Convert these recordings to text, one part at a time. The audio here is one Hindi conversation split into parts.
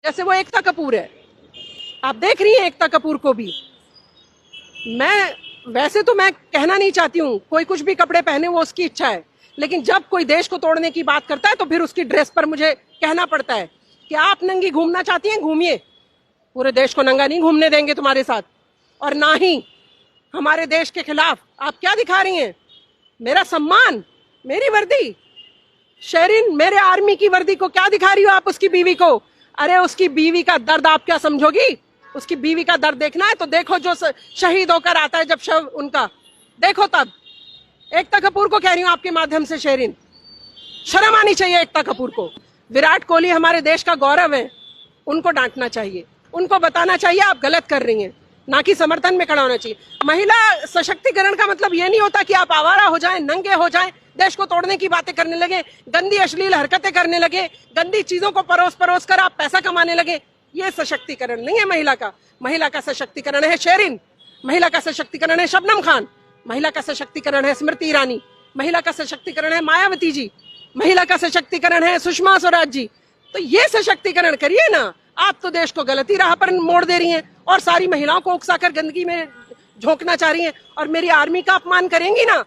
जैसे वो एकता कपूर है, आप देख रही हैं एकता कपूर को भी। मैं वैसे तो मैं कहना नहीं चाहती हूँ, कोई कुछ भी कपड़े पहने वो उसकी इच्छा है, लेकिन जब कोई देश को तोड़ने की बात करता है तो फिर उसकी ड्रेस पर मुझे कहना पड़ता है कि आप नंगी घूमना चाहती हैं, घूमिए, पूरे देश को नंगा नहीं घूमने देंगे तुम्हारे साथ। और ना ही हमारे देश के खिलाफ आप क्या दिखा रही हैं। मेरा सम्मान, मेरी वर्दी, शेरिन मेरे आर्मी की वर्दी को क्या दिखा रही हो आप उसकी बीवी को। अरे उसकी बीवी का दर्द आप क्या समझोगी। उसकी बीवी का दर्द देखना है तो देखो जो शहीद होकर आता है जब शव उनका, देखो तब। एकता कपूर को कह रही हूं आपके माध्यम से, शेरिन शर्म आनी चाहिए एकता कपूर को। विराट कोहली हमारे देश का गौरव है, उनको डांटना चाहिए, उनको बताना चाहिए आप गलत कर रही हैं, ना कि समर्थन में खड़ा होना चाहिए। महिला सशक्तिकरण का मतलब ये नहीं होता कि आप आवारा हो जाएं, नंगे हो जाएं, देश को तोड़ने की बातें करने लगे, गंदी अश्लील हरकतें करने लगे, गंदी चीजों को परोस परोस कर आप पैसा कमाने लगे। ये सशक्तिकरण नहीं है महिला का। महिला का सशक्तिकरण है शेरिन, महिला का सशक्तिकरण है शबनम खान, महिला का सशक्तिकरण है स्मृति ईरानी, महिला का सशक्तिकरण है मायावती जी, महिला का सशक्तिकरण है सुषमा स्वराज जी। तो ये सशक्तिकरण करिए ना। आप तो देश को गलती राह पर मोड़ दे रही हैं और सारी महिलाओं को उकसाकर गंदगी में झोंकना चाह रही हैं और मेरी आर्मी का अपमान करेंगी ना।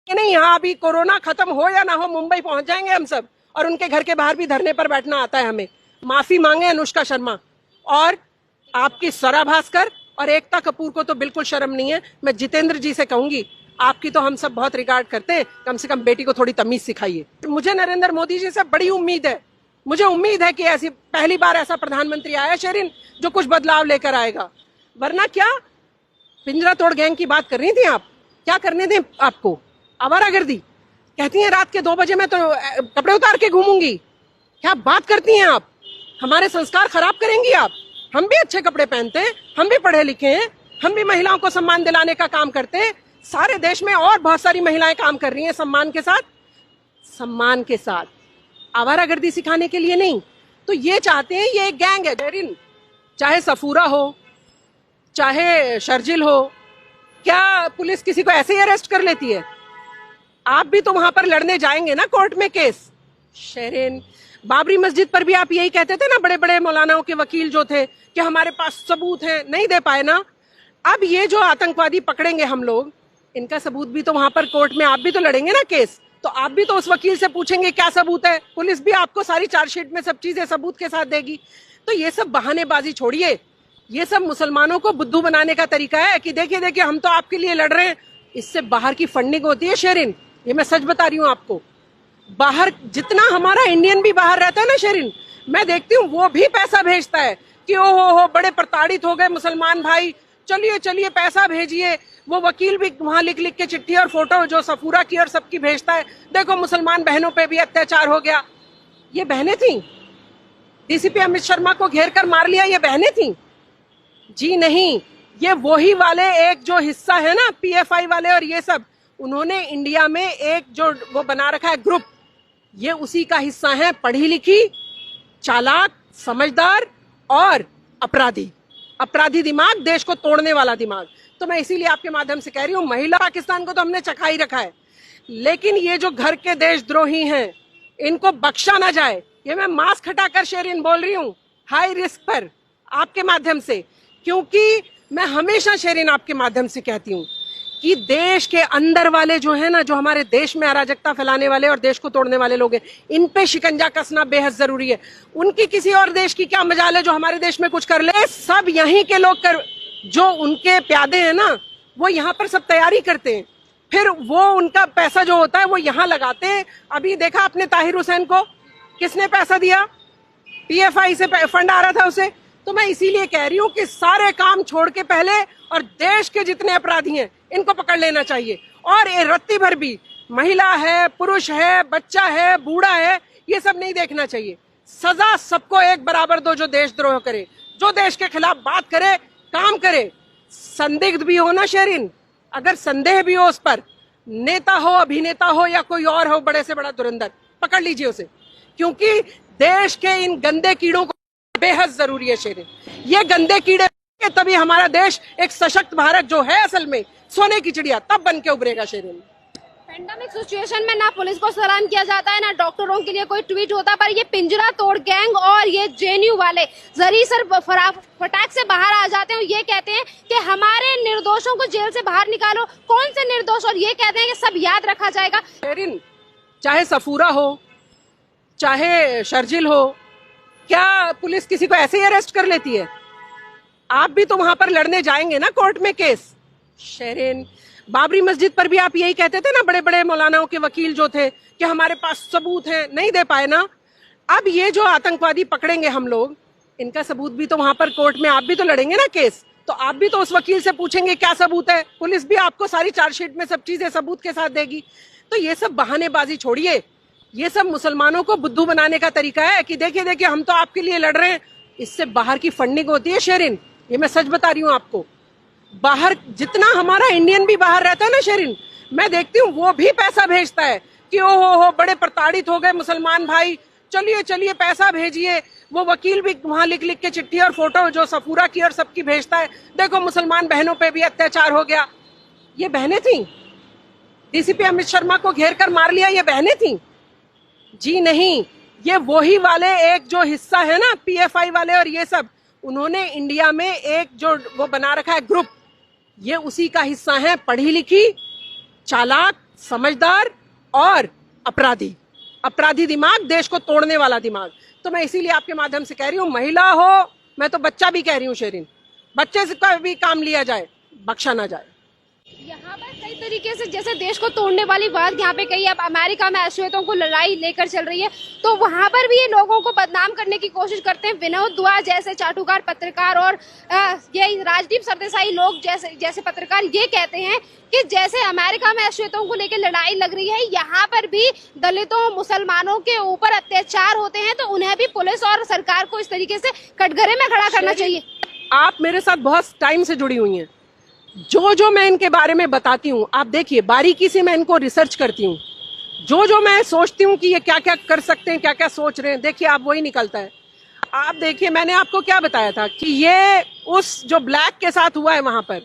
नहीं, यहाँ अभी कोरोना खत्म हो या ना हो मुंबई पहुंच जाएंगे हम सब, और उनके घर के बाहर भी धरने पर बैठना आता है हमें। माफी मांगे अनुष्का शर्मा और आपकी स्वरा भास्कर और एकता कपूर को तो बिल्कुल शर्म नहीं है। मैं जितेंद्र जी से कहूंगी, आपकी तो हम सब बहुत रिगार्ड करते हैं, कम से कम बेटी को थोड़ी तमीज सिखाइए। मुझे नरेंद्र मोदी जी से बड़ी उम्मीद है, मुझे उम्मीद है कि ऐसी पहली बार ऐसा प्रधानमंत्री आया शेरिन जो कुछ बदलाव लेकर आएगा। वरना क्या पिंजरा तोड़ गैंग की बात कर रही थी आप, क्या करने दें आपको। आवारागर्दी कहती हैं रात के 2 बजे मैं तो कपड़े उतार के घूमूंगी। क्या बात करती हैं आप, हमारे संस्कार खराब करेंगी आप। हम भी अच्छे कपड़े पहनते हैं, हम भी पढ़े लिखे हैं, हम भी महिलाओं को सम्मान दिलाने का काम करते हैं। सारे देश में और बहुत सारी महिलाएं काम कर रही हैं सम्मान के साथ, सम्मान के साथ, आवारागर्दी सिखाने के लिए नहीं। तो ये चाहते हैं, ये एक गैंग है शेरिन, चाहे सफूरा हो चाहे शर्जिल हो। क्या पुलिस किसी को ऐसे ही अरेस्ट कर लेती है। आप भी तो वहां पर लड़ने जाएंगे ना कोर्ट में केस। शेरिन बाबरी मस्जिद पर भी आप यही कहते थे ना, बड़े बड़े मौलानाओं के वकील जो थे कि हमारे पास सबूत है, नहीं दे पाए ना। अब ये जो आतंकवादी पकड़ेंगे हम लोग, इनका सबूत भी तो वहां पर कोर्ट में आप भी तो लड़ेंगे ना केस, तो आप भी तो उस वकील से पूछेंगे क्या सबूत है। पुलिस भी आपको सारी चार्जशीट में सब चीजें सबूत के साथ देगी। तो ये सब बहानेबाजी छोड़िए, ये सब मुसलमानों को बुद्धू बनाने का तरीका है कि देखिए देखिए हम तो आपके लिए लड़ रहे हैं। इससे बाहर की फंडिंग होती है शेरिन, ये मैं सच बता रही हूँ आपको। बाहर जितना हमारा इंडियन भी बाहर रहता है ना शेरिन, मैं देखती हूँ वो भी पैसा भेजता है कि ओ हो बड़े प्रताड़ित हो गए मुसलमान भाई, चलिए चलिए पैसा भेजिए। वो वकील भी वहां लिख लिख के चिट्ठी और फोटो जो सफूरा की और सबकी भेजता है, देखो मुसलमान बहनों पे भी अत्याचार हो गया। ये बहनें थी, डीसीपी अमित शर्मा को घेर कर मार लिया, ये बहनें थी जी नहीं। ये वही वाले एक जो हिस्सा है ना पीएफआई वाले और ये सब, उन्होंने इंडिया में एक जो वो बना रखा है ग्रुप, ये उसी का हिस्सा है। पढ़ी लिखी, चालाक, समझदार और अपराधी, अपराधी दिमाग, देश को तोड़ने वाला दिमाग। तो मैं इसीलिए आपके माध्यम से कह रही हूँ, महिला पाकिस्तान को तो हमने चखा ही रखा है, लेकिन ये जो घर के देशद्रोही हैं इनको बख्शा ना जाए। ये मैं मास्क हटाकर शेरिन बोल रही हूँ हाई रिस्क पर आपके माध्यम से, क्योंकि मैं हमेशा शेरिन आपके माध्यम से कहती हूँ कि देश के अंदर वाले जो है ना, जो हमारे देश में अराजकता फैलाने वाले और देश को तोड़ने वाले लोग हैं, इन पे शिकंजा कसना बेहद जरूरी है। उनकी किसी और देश की क्या मजाल है जो हमारे देश में कुछ कर ले। सब यहीं के लोग कर, जो उनके प्यादे हैं ना, वो यहाँ पर सब तैयारी करते हैं, फिर वो उनका पैसा जो होता है वो यहाँ लगाते हैं। अभी देखा आपने ताहिर हुसैन को किसने पैसा दिया, पीएफआई से फंड आ रहा था उसे। तो मैं इसीलिए कह रही हूँ कि सारे काम छोड़ के पहले और देश के जितने अपराधी हैं इनको पकड़ लेना चाहिए। और ये रत्ती भर भी महिला है, पुरुष है, बच्चा है, बूढ़ा है, ये सब नहीं देखना चाहिए। सजा सबको एक बराबर दो, जो देशद्रोह करे, जो देश के खिलाफ बात करे, काम करे। संदिग्ध भी हो ना शेरिन, अगर संदेह भी हो उस पर, नेता हो, अभिनेता हो या कोई और हो, बड़े से बड़ा धुरंधर, पकड़ लीजिए उसे, क्योंकि देश के इन गंदे कीड़ों को बेहद जरूरी है शेरिन। ये गंदे कीड़े तभी हमारा देश एक सशक्त भारत जो है असल में सोने की चिड़िया तब बन के उभरेगा शेरिन। पेंडेमिक सिचुएशन में ना पुलिस को सलाम किया जाता है, ना डॉक्टरों के लिए कोई ट्वीट होता, पर ये पिंजरा तोड़ गैंग और ये जेएनयू वाले जरी सर फटाक से बाहर आ जाते हैं। ये कहते हैं कि हमारे निर्दोषों को जेल से बाहर निकालो। कौन से निर्दोष? और ये कहते हैं कि सब याद रखा जाएगा। शेरिन, चाहे सफूरा हो चाहे शर्जिल हो, क्या पुलिस किसी को ऐसे ही अरेस्ट कर लेती है? आप भी तो वहां पर लड़ने जाएंगे ना कोर्ट में केस। शेरिन, बाबरी मस्जिद पर भी आप यही कहते थे ना, बड़े बड़े मौलानाओं के वकील जो थे कि हमारे पास सबूत है, नहीं दे पाए ना। अब ये जो आतंकवादी पकड़ेंगे हम लोग, इनका सबूत भी तो वहां पर कोर्ट में आप भी तो लड़ेंगे ना केस, तो आप भी तो उस वकील से पूछेंगे क्या सबूत है। पुलिस भी आपको सारी चार्जशीट में सब चीजें सबूत के साथ देगी। तो ये सब बहानेबाजी छोड़िए, ये सब मुसलमानों को बुद्धू बनाने का तरीका है कि देखिए देखिए हम तो आपके लिए लड़ रहे हैं। इससे बाहर की फंडिंग होती है शेरिन, ये मैं सच बता रही हूँ आपको। बाहर जितना हमारा इंडियन भी बाहर रहता है ना शेरिन, मैं देखती हूँ वो भी पैसा भेजता है कि ओ हो बड़े प्रताड़ित हो गए मुसलमान भाई, चलिए चलिए पैसा भेजिए। वो वकील भी वहां लिख लिख के चिट्ठी और फोटो जो सफूरा की और सबकी भेजता है, देखो मुसलमान बहनों पे भी अत्याचार हो गया। ये बहनें थी, डीसीपी अमित शर्मा को घेर कर मार लिया, ये बहनें थी? जी नहीं, ये वही वाले एक जो हिस्सा है ना पीएफआई वाले और ये सब, उन्होंने इंडिया में एक जो वो बना रखा है ग्रुप, ये उसी का हिस्सा है। पढ़ी लिखी, चालाक, समझदार और अपराधी दिमाग, देश को तोड़ने वाला दिमाग। तो मैं इसीलिए आपके माध्यम से कह रही हूँ, महिला हो, मैं तो बच्चा भी कह रही हूँ शेरिन, बच्चे से का भी काम लिया जाए, बख्शा ना जाए। यहाँ पर कई तरीके से जैसे देश को तोड़ने वाली बात यहाँ पे कही। अब अमेरिका में अश्वेतों को लड़ाई लेकर चल रही है, तो वहाँ पर भी ये लोगों को बदनाम करने की कोशिश करते हैं। विनोद दुआ जैसे चाटुकार पत्रकार और ये राजदीप सरदेसाई लोग जैसे पत्रकार ये कहते हैं कि जैसे अमेरिका में अश्वेतों को लेकर लड़ाई लग रही है, यहाँ पर भी दलितों मुसलमानों के ऊपर अत्याचार होते हैं, तो उन्हें भी पुलिस और सरकार को इस तरीके से कटघरे में खड़ा करना चाहिए। आप मेरे साथ बहुत टाइम से जुड़ी हुई हैं, जो मैं इनके बारे में बताती हूँ, आप देखिए बारीकी से मैं इनको रिसर्च करती हूँ। जो मैं सोचती हूँ कि ये क्या क्या कर सकते हैं, क्या क्या सोच रहे हैं, देखिए आप वही निकलता है। आप देखिए मैंने आपको क्या बताया था कि ये उस जो ब्लैक के साथ हुआ है वहां पर,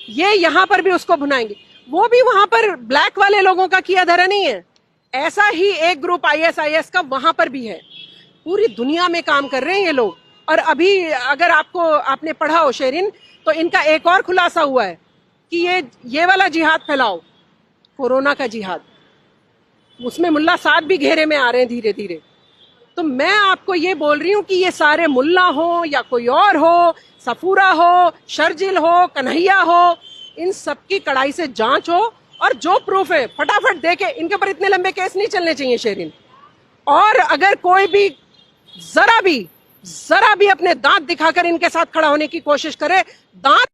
ये यहाँ पर भी उसको भुनाएंगे। वो भी वहां पर ब्लैक वाले लोगों का किया धरा नहीं है, ऐसा ही एक ग्रुप आईएसआईएस का वहां पर भी है। पूरी दुनिया में काम कर रहे हैं ये लोग। और अभी अगर आपने पढ़ा हो शेरिन, तो इनका एक और खुलासा हुआ है कि ये वाला जिहाद फैलाओ, कोरोना का जिहाद, उसमें मुल्ला साद भी घेरे में आ रहे हैं धीरे धीरे। तो मैं आपको ये बोल रही हूँ कि ये सारे मुल्ला हो या कोई और हो, सफूरा हो, शर्जिल हो, कन्हैया हो, इन सबकी कड़ाई से जांच हो और जो प्रूफ है फटाफट देके। इनके ऊपर इतने लंबे केस नहीं चलने चाहिए शेरिन। और अगर कोई भी जरा भी अपने दांत दिखाकर इनके साथ खड़ा होने की कोशिश करे, दांत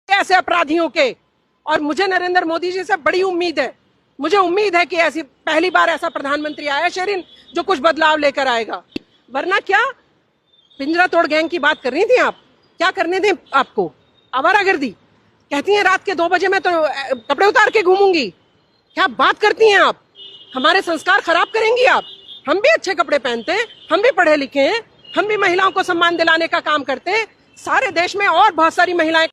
ऐसे अपराधियों के। और मुझे नरेंद्र मोदी जी से बड़ी उम्मीद है, मुझे उम्मीद है कि ऐसी पहली बार ऐसा प्रधानमंत्री आया शेरिन जो कुछ बदलाव लेकर आएगा। वरना क्या पिंजरा तोड़ गैंग की बात कर रही थी आप? क्या करने दें आपको? आवारागर्दी कहती हैं, रात के 2 बजे मैं तो कपड़े उतार के घूमूंगी। क्या बात करती हैं आप? हमारे संस्कार खराब करेंगी आप? हम भी अच्छे कपड़े पहनते हैं, हम भी पढ़े लिखे हैं, हम भी महिलाओं को सम्मान दिलाने का काम करते हैं। सारे देश में और बहुत सारी महिलाएं